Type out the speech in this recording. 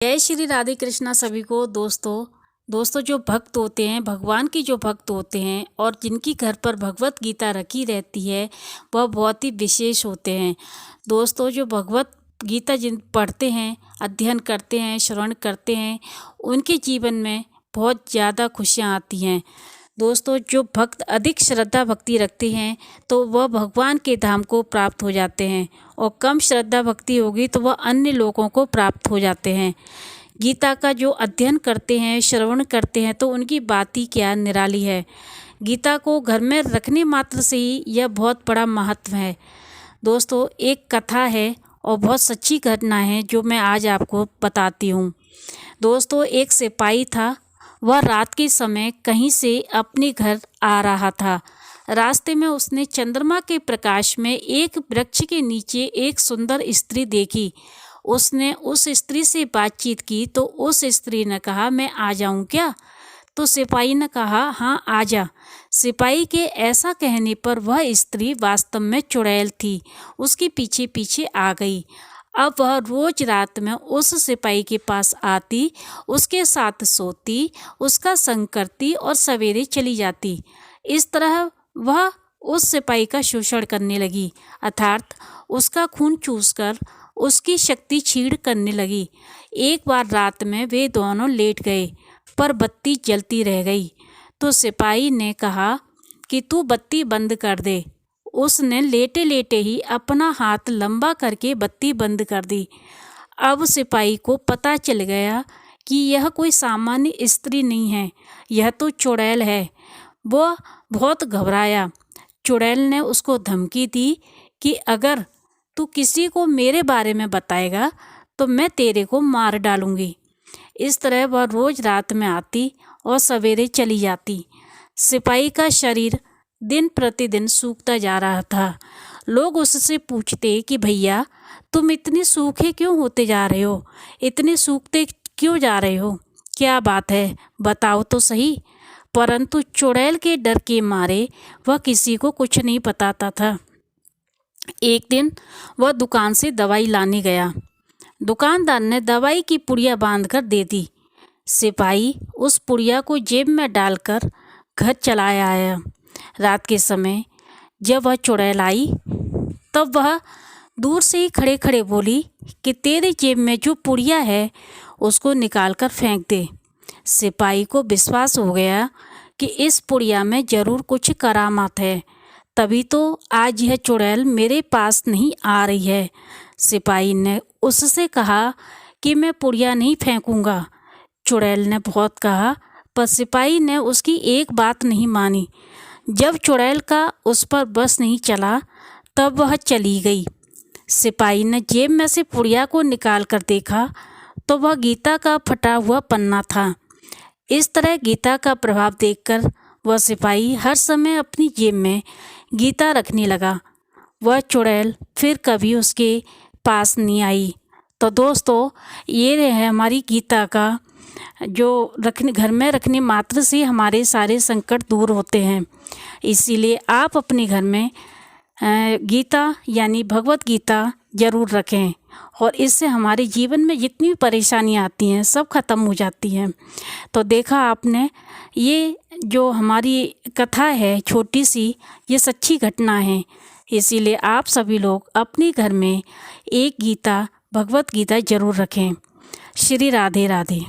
जय श्री राधे कृष्णा सभी को। दोस्तों जो भक्त होते हैं, भगवान के जो भक्त होते हैं और जिनकी घर पर भगवत गीता रखी रहती है वह बहुत ही विशेष होते हैं। दोस्तों जो भगवत गीता जिन पढ़ते हैं, अध्ययन करते हैं, श्रवण करते हैं, उनके जीवन में बहुत ज़्यादा खुशियाँ आती हैं। दोस्तों जो भक्त अधिक श्रद्धा भक्ति रखते हैं तो वह भगवान के धाम को प्राप्त हो जाते हैं, और कम श्रद्धा भक्ति होगी तो वह अन्य लोगों को प्राप्त हो जाते हैं। गीता का जो अध्ययन करते हैं, श्रवण करते हैं, तो उनकी बात ही क्या निराली है। गीता को घर में रखने मात्र से ही यह बहुत बड़ा महत्व है। दोस्तों एक कथा है और बहुत सच्ची घटना है जो मैं आज आपको बताती हूँ। दोस्तों एक सिपाही था, वह रात के समय कहीं से अपने घर आ रहा था। रास्ते में उसने चंद्रमा के प्रकाश में एक वृक्ष के नीचे एक सुंदर स्त्री देखी। उसने उस स्त्री से बातचीत की तो उस स्त्री ने कहा, मैं आ जाऊं क्या? तो सिपाही ने कहा, हाँ आ जा। सिपाही के ऐसा कहने पर वह स्त्री वास्तव में चुड़ैल थी, उसके पीछे पीछे आ गई। अब वह रोज रात में उस सिपाही के पास आती, उसके साथ सोती, उसका संग करती और सवेरे चली जाती। इस तरह वह उस सिपाही का शोषण करने लगी, अर्थात उसका खून चूसकर उसकी शक्ति छीड़ करने लगी। एक बार रात में वे दोनों लेट गए पर बत्ती जलती रह गई। तो सिपाही ने कहा कि तू बत्ती बंद कर दे। उसने लेटे लेटे ही अपना हाथ लंबा करके बत्ती बंद कर दी। अब सिपाही को पता चल गया कि यह कोई सामान्य स्त्री नहीं है, यह तो चुड़ैल है। वह बहुत घबराया। चुड़ैल ने उसको धमकी दी कि अगर तू किसी को मेरे बारे में बताएगा तो मैं तेरे को मार डालूंगी। इस तरह वह रोज रात में आती और सवेरे चली जाती। सिपाही का शरीर दिन प्रतिदिन सूखता जा रहा था। लोग उससे पूछते कि भैया तुम इतने सूखे क्यों होते जा रहे हो, इतने सूखते क्यों जा रहे हो, क्या बात है, बताओ तो सही। परंतु चुड़ैल के डर के मारे वह किसी को कुछ नहीं बताता था। एक दिन वह दुकान से दवाई लाने गया। दुकानदार ने दवाई की पुड़िया बांधकर दे दी। सिपाही उस पुड़िया को जेब में डालकर घर चला आया। रात के समय जब वह चुड़ैल आई तब वह दूर से ही खड़े खड़े बोली कि तेरे जेब में जो पुड़िया है उसको निकाल कर फेंक दे। सिपाही को विश्वास हो गया कि इस पुड़िया में ज़रूर कुछ करामात है, तभी तो आज यह चुड़ैल मेरे पास नहीं आ रही है। सिपाही ने उससे कहा कि मैं पुड़िया नहीं फेंकूंगा। चुड़ैल ने बहुत कहा पर सिपाही ने उसकी एक बात नहीं मानी। जब चुड़ैल का उस पर बस नहीं चला तब वह चली गई। सिपाही ने जेब में से पुड़िया को निकाल कर देखा तो वह गीता का फटा हुआ पन्ना था। इस तरह गीता का प्रभाव देखकर वह सिपाही हर समय अपनी जेब में गीता रखने लगा। वह चुड़ैल फिर कभी उसके पास नहीं आई। तो दोस्तों ये है हमारी गीता का जो घर में रखने मात्र से हमारे सारे संकट दूर होते हैं। इसीलिए आप अपने घर में गीता यानी भगवत गीता ज़रूर रखें, और इससे हमारे जीवन में जितनी भी परेशानियाँ आती हैं सब खत्म हो जाती हैं। तो देखा आपने, ये जो हमारी कथा है छोटी सी, ये सच्ची घटना है। इसीलिए आप सभी लोग अपने घर में एक गीता, भगवत गीता ज़रूर रखें। श्री राधे राधे।